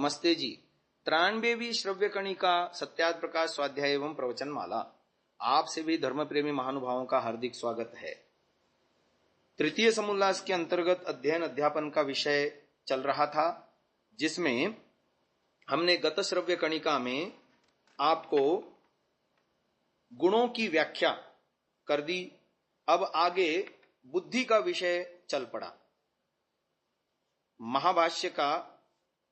नमस्ते जी। 93वीं श्रव्य कणिका सत्यार्थ प्रकाश स्वाध्याय एवं प्रवचन माला आप सभी धर्म प्रेमी महानुभावों का हार्दिक स्वागत है। तृतीय समोल्लास के अंतर्गत अध्ययन अध्यापन का विषय चल रहा था, जिसमें हमने गत श्रव्य कणिका में आपको गुणों की व्याख्या कर दी। अब आगे बुद्धि का विषय चल पड़ा। महाभाष्य का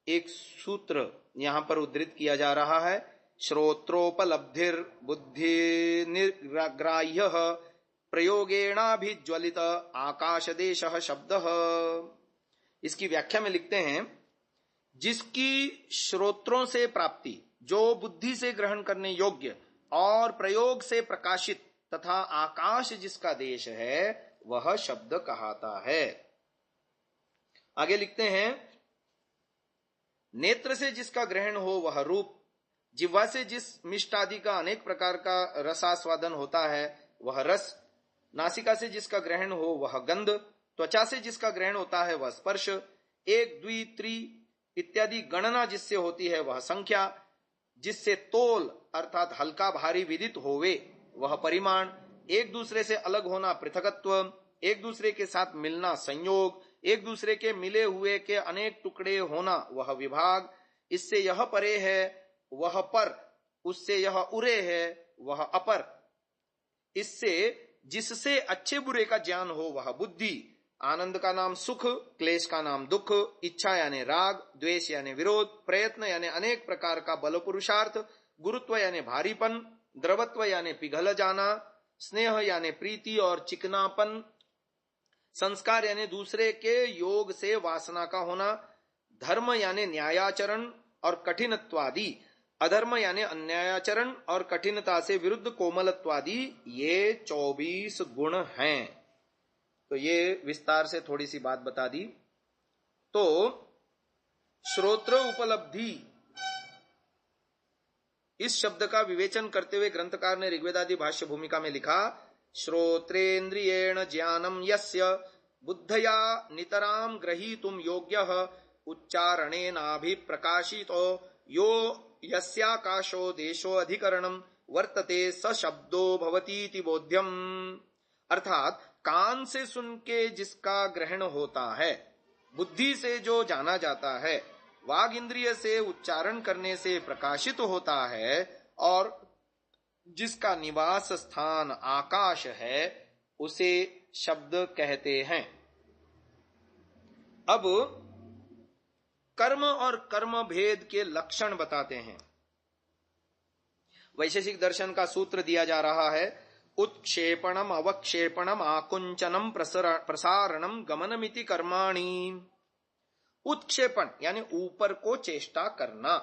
एक सूत्र यहां पर उद्धृत किया जा रहा है। श्रोत्रोपलब्धिर बुद्धि निर्ग्राह्य प्रयोगेणाभिज्वलित आकाशदेश शब्द। इसकी व्याख्या में लिखते हैं, जिसकी श्रोत्रों से प्राप्ति, जो बुद्धि से ग्रहण करने योग्य और प्रयोग से प्रकाशित तथा आकाश जिसका देश है, वह शब्द कहाता है। आगे लिखते हैं, नेत्र से जिसका ग्रहण हो वह रूप, जिह्वा से जिस मिष्ट आदि का अनेक प्रकार का रसास्वादन होता है वह रस, नासिका से जिसका ग्रहण हो वह गंध, त्वचा से जिसका ग्रहण होता है वह स्पर्श, एक द्वि त्रि इत्यादि गणना जिससे होती है वह संख्या, जिससे तोल अर्थात हल्का भारी विदित होवे वह परिमाण, एक दूसरे से अलग होना पृथकत्व, एक दूसरे के साथ मिलना संयोग, एक दूसरे के मिले हुए के अनेक टुकड़े होना वह विभाग, इससे यह परे है वह पर, उससे यह उरे है वह अपर, इससे जिससे अच्छे बुरे का ज्ञान हो वह बुद्धि, आनंद का नाम सुख, क्लेश का नाम दुख, इच्छा यानी राग, द्वेष यानी विरोध, प्रयत्न यानी अनेक प्रकार का बल पुरुषार्थ, गुरुत्व यानी भारीपन, द्रवत्व यानी पिघल जाना, स्नेह यानी प्रीति और चिकनापन, संस्कार यानी दूसरे के योग से वासना का होना, धर्म यानी न्यायाचरण और कठिनत्वादि, अधर्म यानी अन्यायाचरण और कठिनता से विरुद्ध कोमलत्वादि, ये 24 गुण हैं। तो ये विस्तार से थोड़ी सी बात बता दी। तो श्रोत्र उपलब्धि इस शब्द का विवेचन करते हुए ग्रंथकार ने ऋग्वेदादि भाष्य भूमिका में लिखा, श्रोत्रेन्द्रियेण ज्ञानम यस्य बुद्धया नितराम ग्रहीतुम योग्यः उच्चारणेनाभिप्रकाशितो यो यस्याकाशो देशो अधिकरणम वर्तते स शब्दो भवतीति बोध्यम। अर्थात कान से सुन के जिसका ग्रहण होता है, बुद्धि से जो जाना जाता है, वाग इंद्रिय से उच्चारण करने से प्रकाशित होता है, और जिसका निवास स्थान आकाश है, उसे शब्द कहते हैं। अब कर्म और कर्म भेद के लक्षण बताते हैं। वैशेषिक दर्शन का सूत्र दिया जा रहा है, उत्क्षेपणम अवक्षेपणम आकुंचनम प्रसारणम गमनमिति कर्माणि। उत्क्षेपण यानी ऊपर को चेष्टा करना,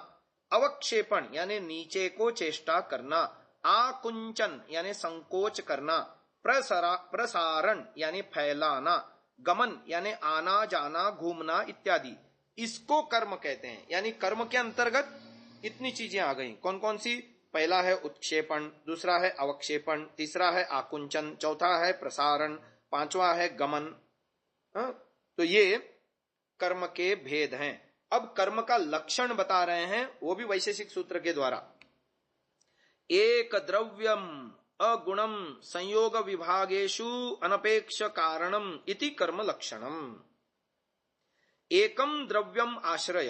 अवक्षेपण यानी नीचे को चेष्टा करना, आकुंचन यानी संकोच करना, प्रसारण यानी फैलाना, गमन यानी आना जाना घूमना इत्यादि, इसको कर्म कहते हैं। यानी कर्म के अंतर्गत इतनी चीजें आ गई। कौन कौन सी? पहला है उत्क्षेपण, दूसरा है अवक्षेपण, तीसरा है आकुंचन, चौथा है प्रसारण, पांचवा है गमन। तो ये कर्म के भेद हैं। अब कर्म का लक्षण बता रहे हैं, वो भी वैशेषिक सूत्र के द्वारा। एक द्रव्यम अगुणम संयोग विभागेषु अनपेक्ष कारणम इति कर्म लक्षणम। एकम द्रव्यम आश्रय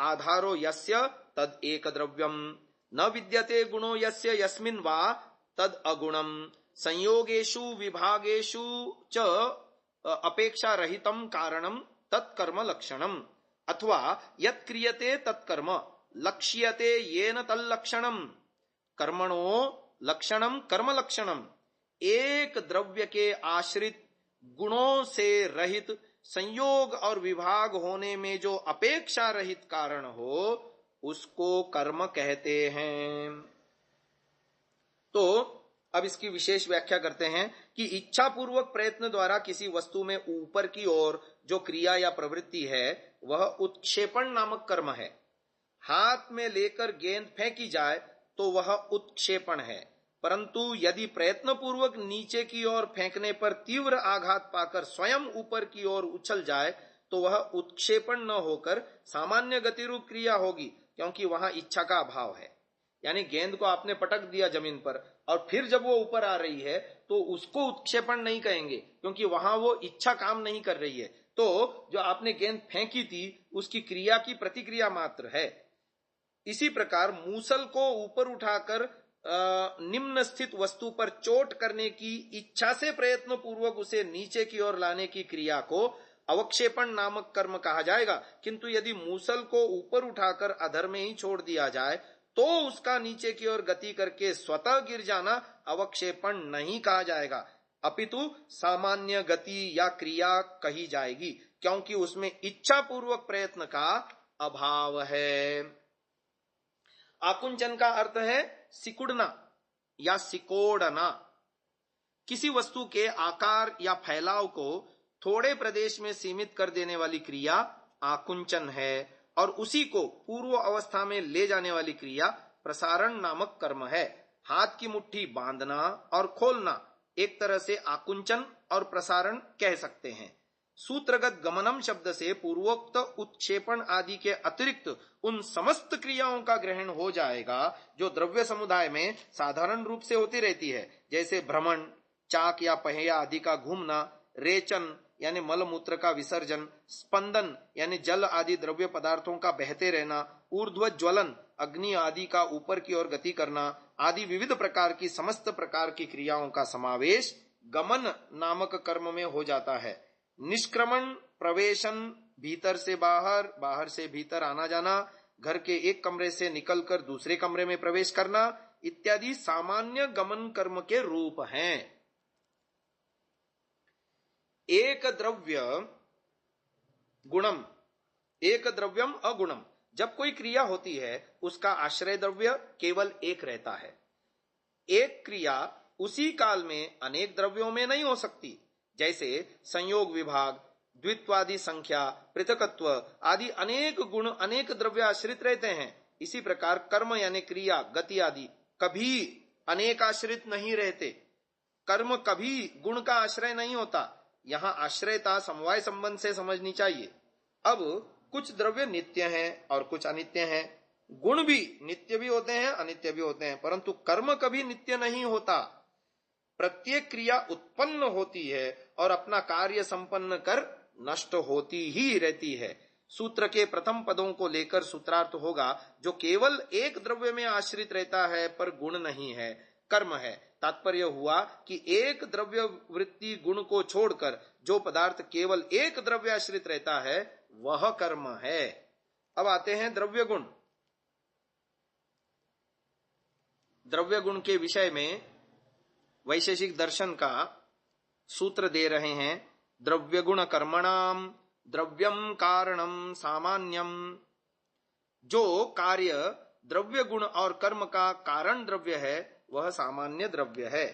आधारो यस्य तद एक द्रव्यम न विद्यते गुणो यस्य यस्मिन् वा तद अगुणम संयोगेषु विभागेषु च अपेक्षा रहितम कारणम तत्कर्म लक्षणम। अथवा यत् क्रियते तत्कर्म लक्ष्यते येन तल्लक्षणम कर्मणो लक्षणम कर्म लक्षणम। एक द्रव्य के आश्रित गुणों से रहित संयोग और विभाग होने में जो अपेक्षा रहित कारण हो, उसको कर्म कहते हैं। तो अब इसकी विशेष व्याख्या करते हैं कि इच्छा पूर्वक प्रयत्न द्वारा किसी वस्तु में ऊपर की ओर जो क्रिया या प्रवृत्ति है, वह उत्क्षेपण नामक कर्म है। हाथ में लेकर गेंद फेंकी जाए तो वह उत्क्षेपण है, परंतु यदि प्रयत्न पूर्वक नीचे की ओर फेंकने पर तीव्र आघात पाकर स्वयं ऊपर की ओर उछल जाए तो वह उत्क्षेपण न होकर सामान्य गति रूप क्रिया होगी, क्योंकि वहां इच्छा का अभाव है। यानी गेंद को आपने पटक दिया जमीन पर और फिर जब वो ऊपर आ रही है तो उसको उत्क्षेपण नहीं कहेंगे, क्योंकि वहां वो इच्छा काम नहीं कर रही है। तो जो आपने गेंद फेंकी थी उसकी क्रिया की प्रतिक्रिया मात्र है। इसी प्रकार मूसल को ऊपर उठाकर निम्न स्थित वस्तु पर चोट करने की इच्छा से प्रयत्न पूर्वक उसे नीचे की ओर लाने की क्रिया को अवक्षेपण नामक कर्म कहा जाएगा। किंतु यदि मूसल को ऊपर उठाकर अधर में ही छोड़ दिया जाए तो उसका नीचे की ओर गति करके स्वतः गिर जाना अवक्षेपण नहीं कहा जाएगा, अपितु सामान्य गति या क्रिया कही जाएगी, क्योंकि उसमें इच्छा पूर्वक प्रयत्न का अभाव है। आकुंचन का अर्थ है सिकुड़ना या सिकोड़ना। किसी वस्तु के आकार या फैलाव को थोड़े प्रदेश में सीमित कर देने वाली क्रिया आकुंचन है, और उसी को पूर्व अवस्था में ले जाने वाली क्रिया प्रसारण नामक कर्म है। हाथ की मुट्ठी बांधना और खोलना एक तरह से आकुंचन और प्रसारण कह सकते हैं। सूत्रगत गमनम शब्द से पूर्वोक्त उत्क्षेपण आदि के अतिरिक्त उन समस्त क्रियाओं का ग्रहण हो जाएगा जो द्रव्य समुदाय में साधारण रूप से होती रहती है, जैसे भ्रमण, चाक या पहिया आदि का घूमना, रेचन यानी मल मूत्र का विसर्जन, स्पंदन यानी जल आदि द्रव्य पदार्थों का बहते रहना, ऊर्ध्व ज्वलन अग्नि आदि का ऊपर की ओर गति करना आदि विविध प्रकार की समस्त प्रकार की क्रियाओं का समावेश गमन नामक कर्म में हो जाता है। निष्क्रमण, प्रवेशन, भीतर से बाहर, बाहर से भीतर आना जाना, घर के एक कमरे से निकलकर दूसरे कमरे में प्रवेश करना इत्यादि सामान्य गमन कर्म के रूप हैं। एक द्रव्य गुणम, एक द्रव्यम अगुणम। जब कोई क्रिया होती है उसका आश्रय द्रव्य केवल एक रहता है। एक क्रिया उसी काल में अनेक द्रव्यों में नहीं हो सकती, जैसे संयोग विभाग, द्वित्वादि संख्या, पृथकत्व आदि अनेक गुण अनेक द्रव्य आश्रित रहते हैं। इसी प्रकार कर्म यानी क्रिया, गति आदि कभी अनेक आश्रित नहीं रहते। कर्म कभी गुण का आश्रय नहीं होता। यहाँ आश्रयता समवाय संबंध से समझनी चाहिए। अब कुछ द्रव्य नित्य हैं और कुछ अनित्य हैं। गुण भी नित्य भी होते हैं, अनित्य भी होते हैं, परंतु कर्म कभी नित्य नहीं होता। प्रत्येक क्रिया उत्पन्न होती है और अपना कार्य संपन्न कर नष्ट होती ही रहती है। सूत्र के प्रथम पदों को लेकर सूत्रार्थ होगा जो केवल एक द्रव्य में आश्रित रहता है पर गुण नहीं है, कर्म है। तात्पर्य हुआ कि एक द्रव्य वृत्ति गुण को छोड़कर जो पदार्थ केवल एक द्रव्य आश्रित रहता है वह कर्म है। अब आते हैं द्रव्य गुण। द्रव्य गुण के विषय में वैशेषिक दर्शन का सूत्र दे रहे हैं। द्रव्य गुण कर्मणाम द्रव्यम कारणम सामान्यम। जो कार्य द्रव्य गुण और कर्म का कारण द्रव्य है वह सामान्य द्रव्य है।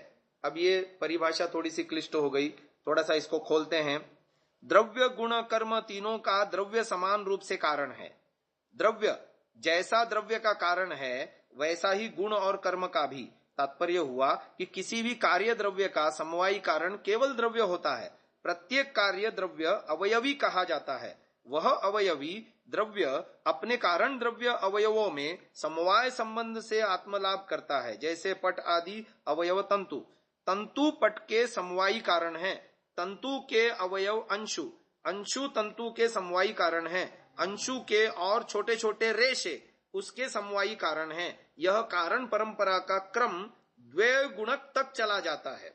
अब ये परिभाषा थोड़ी सी क्लिष्ट हो गई, थोड़ा सा इसको खोलते हैं। द्रव्य गुण कर्म तीनों का द्रव्य समान रूप से कारण है। द्रव्य जैसा द्रव्य का कारण है वैसा ही गुण और कर्म का भी। तात्पर्य हुआ कि किसी भी कार्य द्रव्य का समवायी कारण केवल द्रव्य होता है। प्रत्येक कार्य द्रव्य अवयवी कहा जाता है। वह अवयवी द्रव्य अपने कारण द्रव्य अवयवों में समवाय संबंध से आत्मलाभ करता है। जैसे पट आदि अवयव तंतु, तंतु पट के समवायी कारण है। तंतु के अवयव अंशु, अंशु तंतु के समवायी कारण है। अंशु के और छोटे छोटे रेशे उसके समवायी कारण है। यह कारण परंपरा का क्रम द्वय गुणक तक चला जाता है।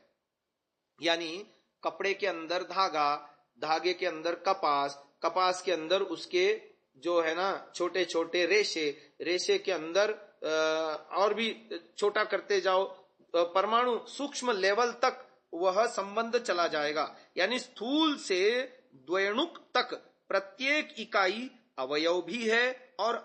यानी कपड़े के अंदर धागा, धागे के अंदर कपास, कपास के अंदर उसके जो है ना छोटे छोटे रेशे, रेशे के अंदर और भी छोटा करते जाओ परमाणु, सूक्ष्म लेवल तक वह संबंध चला जाएगा। यानी स्थूल से द्वयणुक तक प्रत्येक इकाई अवयव भी है और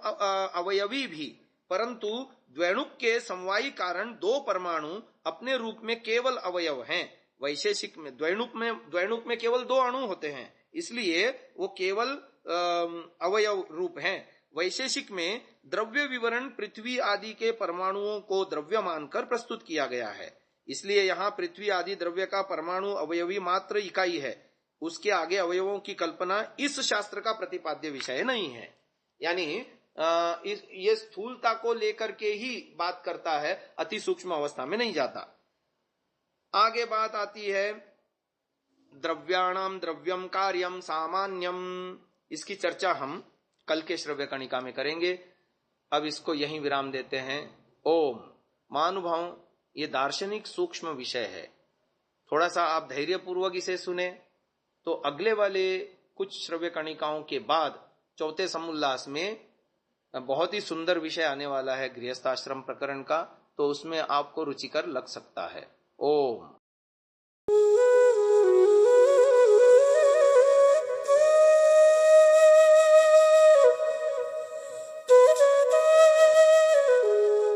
अवयवी भी, परंतु द्वैणुक के समवायी कारण दो परमाणु अपने रूप में केवल अवयव हैं। वैशेषिक में द्वैणुक में केवल दो अणु होते हैं, इसलिए वो केवल अवयव रूप हैं। वैशेषिक में द्रव्य विवरण पृथ्वी आदि के परमाणुओं को द्रव्य मानकर प्रस्तुत किया गया है। इसलिए यहाँ पृथ्वी आदि द्रव्य का परमाणु अवयवी मात्र इकाई है। उसके आगे अवयवों की कल्पना इस शास्त्र का प्रतिपाद्य विषय नहीं है। यानी ये स्थूलता को लेकर के ही बात करता है, अति सूक्ष्म अवस्था में नहीं जाता। आगे बात आती है द्रव्याणाम द्रव्यम कार्यम सामान्यम। इसकी चर्चा हम कल के श्रव्य कणिका में करेंगे। अब इसको यहीं विराम देते हैं। ओम। महानुभाव, ये दार्शनिक सूक्ष्म विषय है, थोड़ा सा आप धैर्यपूर्वक इसे सुने तो अगले वाले कुछ श्रव्य कणिकाओं के बाद चौथे समुल्लास में बहुत ही सुंदर विषय आने वाला है गृहस्थाश्रम प्रकरण का, तो उसमें आपको रुचिकर लग सकता है। ओम।